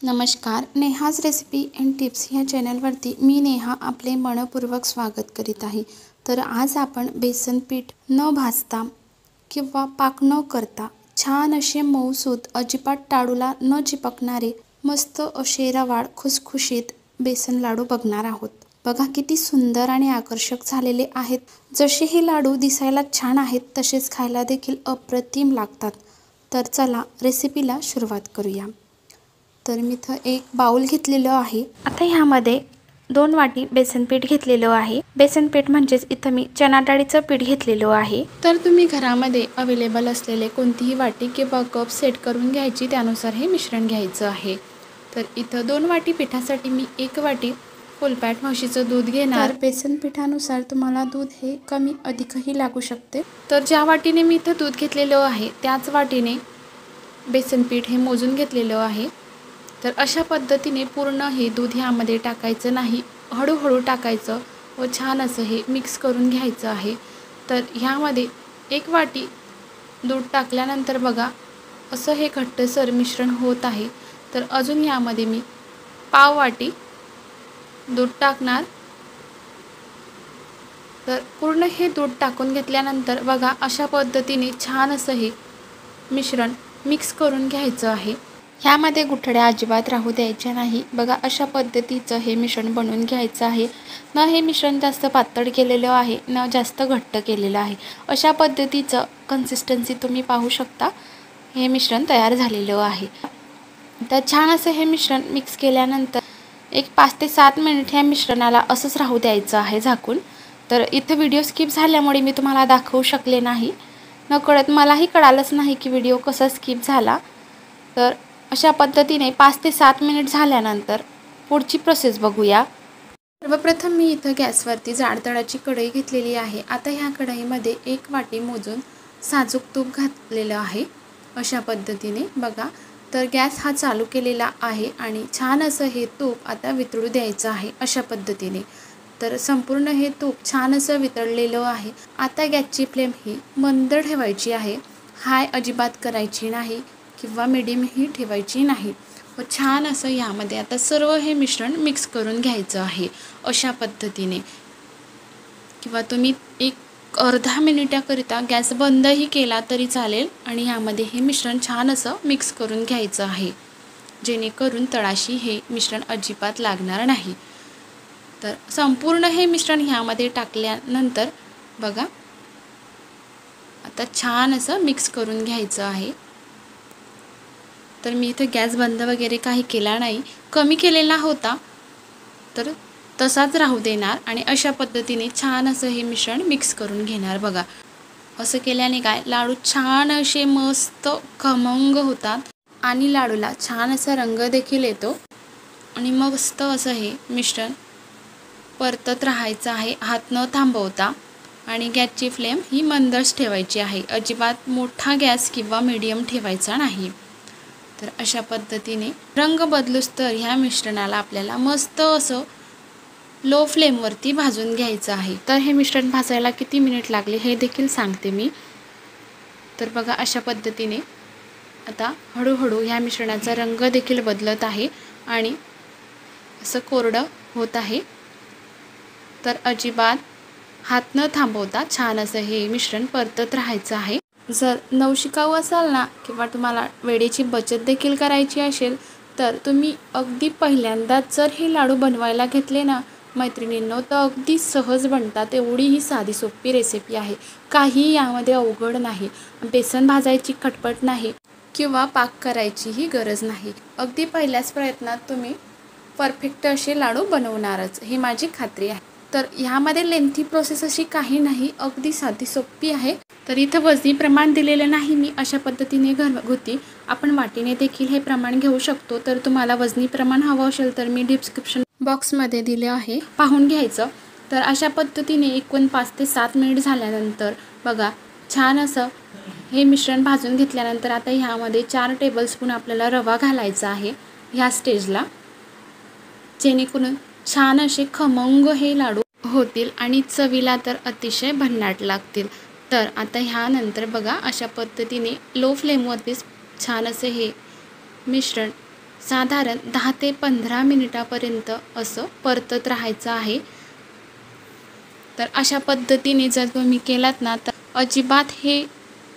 नमस्कार, Neha's recipe and tips ह्या चॅनलवरती मी नेहा आपले मनपूर्वक स्वागत करीत आहे। तर आज आपण बेसन पीठ न भाजता किंवा पाक न करता छान असे मऊसूत अजिबात टाळूला न चिपकणारे मस्त असे रवाळ खुसखुशीत बेसन लाडू बघणार आहोत। बघा किती सुंदर आणि आकर्षक झालेले आहेत। जसे हे लाडू दिसायला छान आहेत तसेच खायला देखील अप्रतिम लागतात। तर चला रेसिपीला सुरुवात करूया। तर मी इथं एक बाउल घेतलेलं आहे। आता ह्यामध्ये 2 वाटी बेसन पीठ घेतलेलं आहे। बेसन पीठ म्हणजेच इथं मी चना डाळीचं पीठ घेतलेलं आहे। तर तुम्ही घरामध्ये अवेलेबल असलेले कोणतीही वाटी किंवा कप सेट करून घ्यायची, त्यानुसार हे मिश्रण घ्यायचं आहे। तर इथं 2 वाटी पिठासाठी मी 1 वाटी फुलफॅट म्हशीचं दूध घेणार। बेसन पिठानुसार तुम्हाला दूध हे कमी अधिकही लागू शकते। तर ज्या वाटीने मी इथं दूध घेतलेलं आहे त्याच वाटीने बेसन पीठ हे मोजून घेतलेलं आहे। तर अशा पद्धतीने पूर्ण हे दूध ह्यामध्ये टाकायचं नाही, हळूहळू टाकायचं व छान असं हे मिक्स करून घ्यायचं आहे। तर ह्यामध्ये 1 वाटी दूध टाकल्यानंतर बघा असं हे घट्टसर मिश्रण होत आहे। तर अजून यामध्ये मी पाव वाटी दूध टाकणार। तर पूर्ण हे दूध टाकून घेतल्यानंतर बघा अशा पद्धतीने छान असं हे मिश्रण मिक्स करून घ्यायचं आहे। ह्यामध्ये गुठळ्या अजिबात राहू द्यायच्या नाही। बघा अशा पद्धतीचं हे मिश्रण बनवून घ्यायचं आहे। न हे मिश्रण जास्त पातळ केलेलं आहे न जास्त घट्ट केलेलं आहे। अशा पद्धतीचं कन्सिस्टन्सी तुम्ही पाहू शकता। हे मिश्रण तयार झालेलं आहे। तर छान असं हे मिश्रण मिक्स केल्यानंतर एक 5 ते 7 मिनिट ह्या मिश्रणाला असंच राहू द्यायचं आहे झाकून। तर इथं व्हिडिओ स्किप झाल्यामुळे मी तुम्हाला दाखवू शकले नाही। नकळत मलाही कळालंच नाही की व्हिडिओ कसा स्किप झाला। तर अशा पद्धतीने 5 ते 7 मिनिट झाल्यानंतर पुढची प्रोसेस बघूया। सर्वप्रथम मी इथं गॅसवरती जाड तळाची कढई घेतलेली आहे। आता ह्या कढईमध्ये 1 वाटी मोजून साजूक तूप घातलेलं आहे। अशा पद्धतीने बघा। तर गॅस हा चालू केलेला आहे आणि छान असं हे तूप आता वितळू द्यायचं आहे अशा पद्धतीने। तर संपूर्ण हे तूप छान असं वितळलेलं आहे। आता गॅसची फ्लेम ही मंद ठेवायची आहे, हाय अजिबात करायची नाही किंवा मीडियम ही ठेवायची नाही। व छान असं यामध्ये आता सर्व हे मिश्रण मिक्स करून घ्यायचं आहे अशा पद्धतीने। किंवा तुम्ही एक अर्धा मिनिटाकरिता गॅस बंदही केला तरी चालेल आणि यामध्ये हे मिश्रण छान असं मिक्स करून घ्यायचं आहे, जेणेकरून तळाशी हे मिश्रण अजिबात लागणार नाही। तर संपूर्ण हे मिश्रण ह्यामध्ये टाकल्यानंतर बघा आता छान असं मिक्स करून घ्यायचं आहे। तर मी इथे गॅस बंद वगैरे काही केला नाही, कमी केलेला होता तर तसाच राहू देणार आणि अशा पद्धतीने छान असं हे मिश्रण मिक्स करून घेणार। बघा असं केल्याने काय लाडू छान असे मस्त खमंग होतात आणि लाडूला छान असा रंग देखील येतो आणि मस्त असं हे मिश्रण परतत राहायचं आहे हात न थांबवता। आणि गॅसची फ्लेम ही मंदच ठेवायची आहे, अजिबात मोठा गॅस किंवा मीडियम ठेवायचा नाही। तर अशा पद्धतीने रंग बदलूस तर ह्या मिश्रणाला आपल्याला मस्त असं लो फ्लेमवरती भाजून घ्यायचं आहे। तर हे मिश्रण भाजायला किती मिनिट लागले हे देखील सांगते मी। तर बघा अशा पद्धतीने आता हळूहळू ह्या मिश्रणाचा रंग देखील बदलत आहे आणि असं कोरडं होत आहे। तर अजिबात हात न थांबवता छान असं हे मिश्रण परतत राहायचं आहे। जर नवशिकाऊ असाल ना किंवा तुम्हाला वेळेची बचत देखील करायची असेल तर तुम्ही अगदी पहिल्यांदाच जर हे लाडू बनवायला घेतले ना मैत्रिणींनो, तर अगदी सहज बनतात। एवढी ही साधी सोपी रेसिपी आहे, काही यामध्ये अवघड नाही। बेसन भाजायची खटपट नाही किंवा पाक करायचीही गरज नाही। अगदी पहिल्याच प्रयत्नात तुम्ही परफेक्ट असे लाडू बनवणारच, ही माझी खात्री आहे। तर ह्यामध्ये लेंथी प्रोसेस अशी काही नाही, अगदी साधी सोपी आहे। तर इथं वजनी प्रमाण दिलेलं नाही मी, अशा पद्धतीने घरगुती आपण वाटीने देखील हे प्रमाण घेऊ शकतो। तर तुम्हाला वजनी प्रमाण हवं असेल तर मी डिस्क्रिप्शन बॉक्समध्ये दिले आहे, पाहून घ्यायचं। तर अशा पद्धतीने एकूण 5 ते 7 मिनिट झाल्यानंतर बघा छान असं हे मिश्रण भाजून घेतल्यानंतर आता ह्यामध्ये 4 टेबलस्पून आपल्याला रवा घालायचा आहे ह्या स्टेजला, जेणेकरून छान असे खमंग हे लाडू होतील आणि चवीला तर अतिशय भन्नाट लागतील। तर आता ह्यानंतर बघा अशा पद्धतीने लो फ्लेमवरतीच छान असे हे मिश्रण साधारण 10 ते 15 मिनिटापर्यंत असं परतत राहायचं आहे। तर अशा पद्धतीने जर तुम्ही केलात ना तर अजिबात हे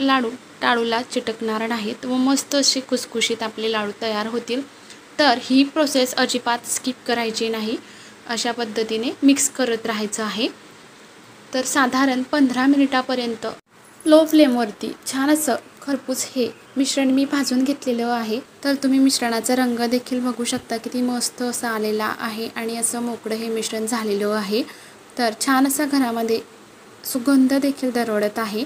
लाडू टाळूला चिटकणार नाहीत व मस्त असे खुसखुशीत आपले लाडू तयार होतील। तर ही प्रोसेस अजिबात स्किप करायची नाही, अशा पद्धतीने मिक्स करत राहायचं आहे। तर साधारण 15 मिनिटापर्यंत लो फ्लेमवरती छान असं खरपूस हे मिश्रण मी भाजून घेतलेलं आहे। तर तुम्ही मिश्रणाचा रंग देखील बघू शकता, किती मस्त असा आलेला आहे आणि असं मोकळं हे मिश्रण झालेलं आहे। तर छान असा घरामध्ये सुगंध देखील दरवळत आहे।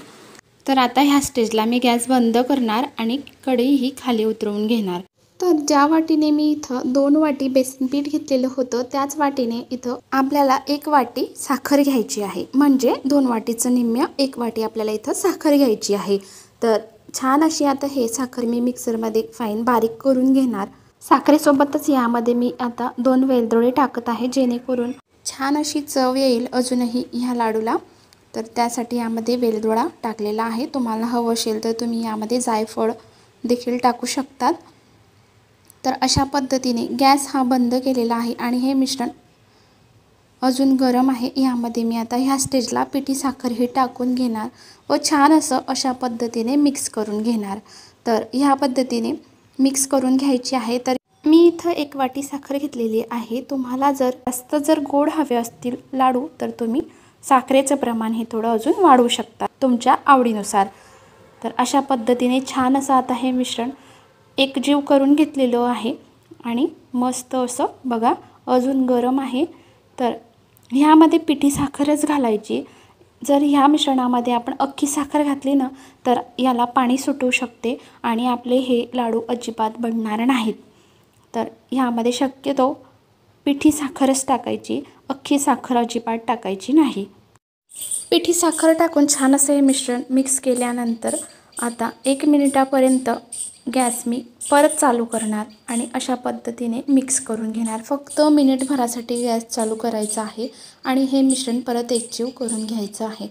तर आता ह्या स्टेजला मी गॅस बंद करणार आणि कढई ही खाली उतरवून घेणार। तर ज्या वाटीने मी इथं 2 वाटी बेसन पीठ घेतलेलं होतं, त्याच वाटीने इथं आपल्याला 1 वाटी साखर घ्यायची आहे। म्हणजे 2 वाटीचं निम्म्या 1 वाटी आपल्याला इथं साखर घ्यायची आहे। तर छान अशी आता हे साखर मी मिक्सरमध्ये फाईन बारीक करून घेणार। साखरेसोबतच यामध्ये मी आता 2 वेलदोडे टाकत आहे, जेणेकरून छान अशी चव येईल अजूनही ह्या लाडूला। तर त्यासाठी यामध्ये वेलदोडा टाकलेला आहे। तुम्हाला हवं असेल तर तुम्ही यामध्ये जायफळ देखील टाकू शकतात। तर अशा पद्धतीने गॅस हा बंद केलेला आहे आणि हे मिश्रण अजून गरम आहे। यामध्ये मी आता ह्या स्टेजला पिठी साखर ही टाकून घेणार व छान असं अशा पद्धतीने मिक्स करून घेणार। तर ह्या पद्धतीने मिक्स करून घ्यायची आहे। तर मी इथं 1 वाटी साखर घेतलेली आहे। तुम्हाला जर जास्त गोड हवे असतील लाडू तर तुम्ही साखरेचं प्रमाण हे थोडं अजून वाढवू शकता तुमच्या आवडीनुसार। तर अशा पद्धतीने छान असं आता हे मिश्रण एकजीव करून घेतलेलं आहे आणि मस्त असं बघा अजून गरम आहे। तर ह्यामध्ये पिठी साखरच घालायची। जर ह्या मिश्रणामध्ये आपण अख्खी साखर घातली ना तर याला पाणी सुटू शकते आणि आपले हे लाडू अजिबात बनणार नाहीत। तर ह्यामध्ये शक्यतो पिठी साखरच टाकायची, अख्खी साखर अजिबात टाकायची नाही। पिठी साखर टाकून छान असं हे मिश्रण मिक्स केल्यानंतर आता 1 मिनिटापर्यंत गॅस मी परत चालू करणार आणि अशा पद्धतीने मिक्स करून घेणार। फक्त मिनिटभरासाठी गॅस चालू करायचा आहे आणि हे मिश्रण परत एकजीव करून घ्यायचं आहे।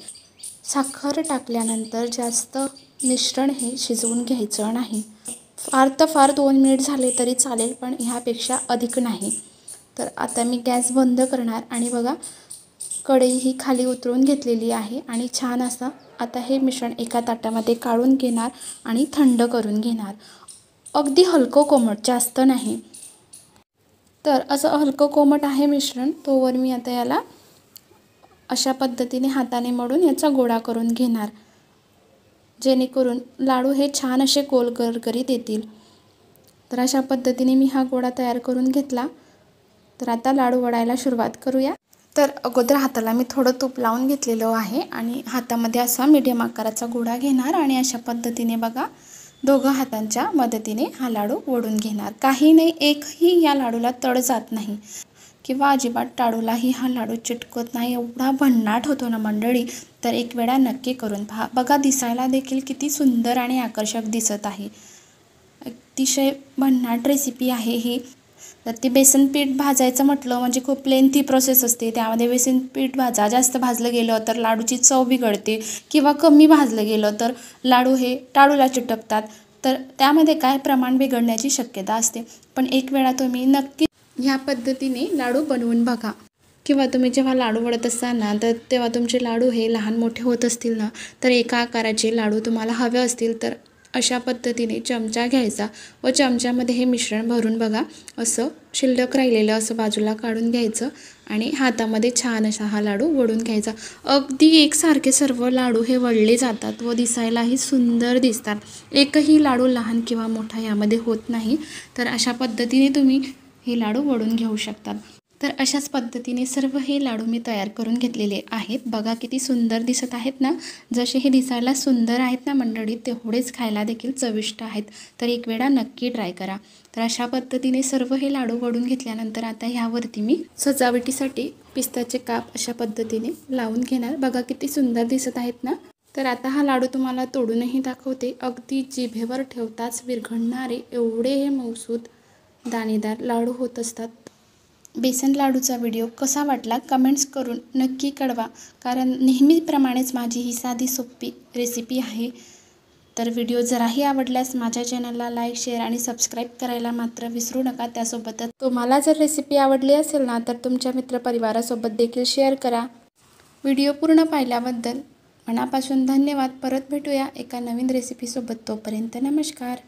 साखर टाकल्यानंतर जास्त मिश्रण हे शिजवून घ्यायचं नाही। फार तर फार 2 मिनिट झाले तरी चालेल, पण ह्यापेक्षा अधिक नाही। तर आता मी गॅस बंद करणार आणि बघा कढई ही खाली उतरवून घेतलेली आहे आणि छान असं आता हे मिश्रण एका ताटामध्ये काढून घेणार आणि थंड करून घेणार। अगदी हलकं कोमट, जास्त नाही। तर असं हलकं कोमट आहे मिश्रण, तोवर मी आता याला अशा पद्धतीने हाताने मळून याचा गोळा करून घेणार, जेणेकरून लाडू हे छान असे गोल गरगरीत येतील। तर अशा पद्धतीने मी हा गोळा तयार करून घेतला। तर आता लाडू वळायला सुरुवात करूया। तर अगोदर हाताला मी थोडं तूप लावून घेतलेलं आहे आणि हातामध्ये असा मीडियम आकाराचा गोळा घेणार आणि अशा पद्धतीने बघा दोघं हातांच्या मदतीने हा लाडू वळून घेणार। काही नाही, एकही या लाडूला तड जात नाही किंवा अजिबात टाळूलाही हा लाडू चिटकत नाही। एवढा भन्नाट होतो ना मंडळी, तर एक वेळा नक्की करून पहा। बघा दिसायला देखील किती सुंदर आणि आकर्षक दिसत आहे। अतिशय भन्नाट रेसिपी आहे ही। तर ते बेसन पीठ भाजायचं म्हटलं म्हणजे खूप लेंथी प्रोसेस असते। त्यामध्ये बेसन पीठ भाजा, जास्त भाजलं गेलं तर लाडूची चव बिघडते किंवा कमी भाजलं गेलं तर लाडू हे टाळूला चिटकतात। तर त्यामध्ये काय प्रमाण बिघडण्याची शक्यता असते। पण एक वेळा तुम्ही नक्की ह्या पद्धतीने लाडू बनवून बघा किंवा तुम्ही जेव्हा लाडू वळत असाल ना तर तेव्हा तुमचे लाडू हे लहान मोठे होत असतील ना, तर एका आकाराचे लाडू तुम्हाला हवे असतील तर अशा पद्धतीने चमचा घ्यायचा व चमच्यामध्ये हे मिश्रण भरून बघा असं शिल्लक राहिलेलं असं बाजूला काढून घ्यायचं आणि हातामध्ये छान असा हा लाडू वळून घ्यायचा। अगदी एकसारखे सर्व लाडू हे वळले जातात व दिसायलाही सुंदर दिसतात। एकही लाडू लहान किंवा मोठा यामध्ये होत नाही। तर अशा पद्धतीने तुम्ही हे लाडू वळून घेऊ शकतात। तर अशाच पद्धतीने सर्व हे लाडू मी तयार करून घेतलेले आहेत। बघा किती सुंदर दिसत आहेत ना। जसे हे दिसायला सुंदर आहेत ना मंडळी, तेवढेच खायला देखील चविष्ट आहेत। तर एक वेळा नक्की ट्राय करा। तर अशा पद्धतीने सर्व हे लाडू वळून घेतल्यानंतर आता ह्यावरती मी सजावटीसाठी पिस्ताचे काप अशा पद्धतीने लावून घेणार। बघा किती सुंदर दिसत आहेत ना। तर आता हा लाडू तुम्हाला तोडूनही दाखवते। अगदी जिभेवर ठेवताच विरघळणारे एवढे हे मऊसूत दाणेदार लाडू होत असतात। बेसन लाडूचा व्हिडिओ कसा वाटला कमेंट्स करून नक्की कळवा, कारण नेहमीप्रमाणेच माझी ही साधी सोपी रेसिपी आहे। तर व्हिडिओ जराही आवडल्यास माझ्या चॅनलला लाईक, शेअर आणि सबस्क्राईब करायला मात्र विसरू नका. त्यासोबतच तुम्हाला जर रेसिपी आवडली असेल ना तर तुमच्या मित्रपरिवारासोबत देखील शेअर करा. व्हिडिओ पूर्ण पाहिल्याबद्दल मनापासून धन्यवाद. परत भेटूया एका नवीन रेसिपीसोबत. तोपर्यंत नमस्कार.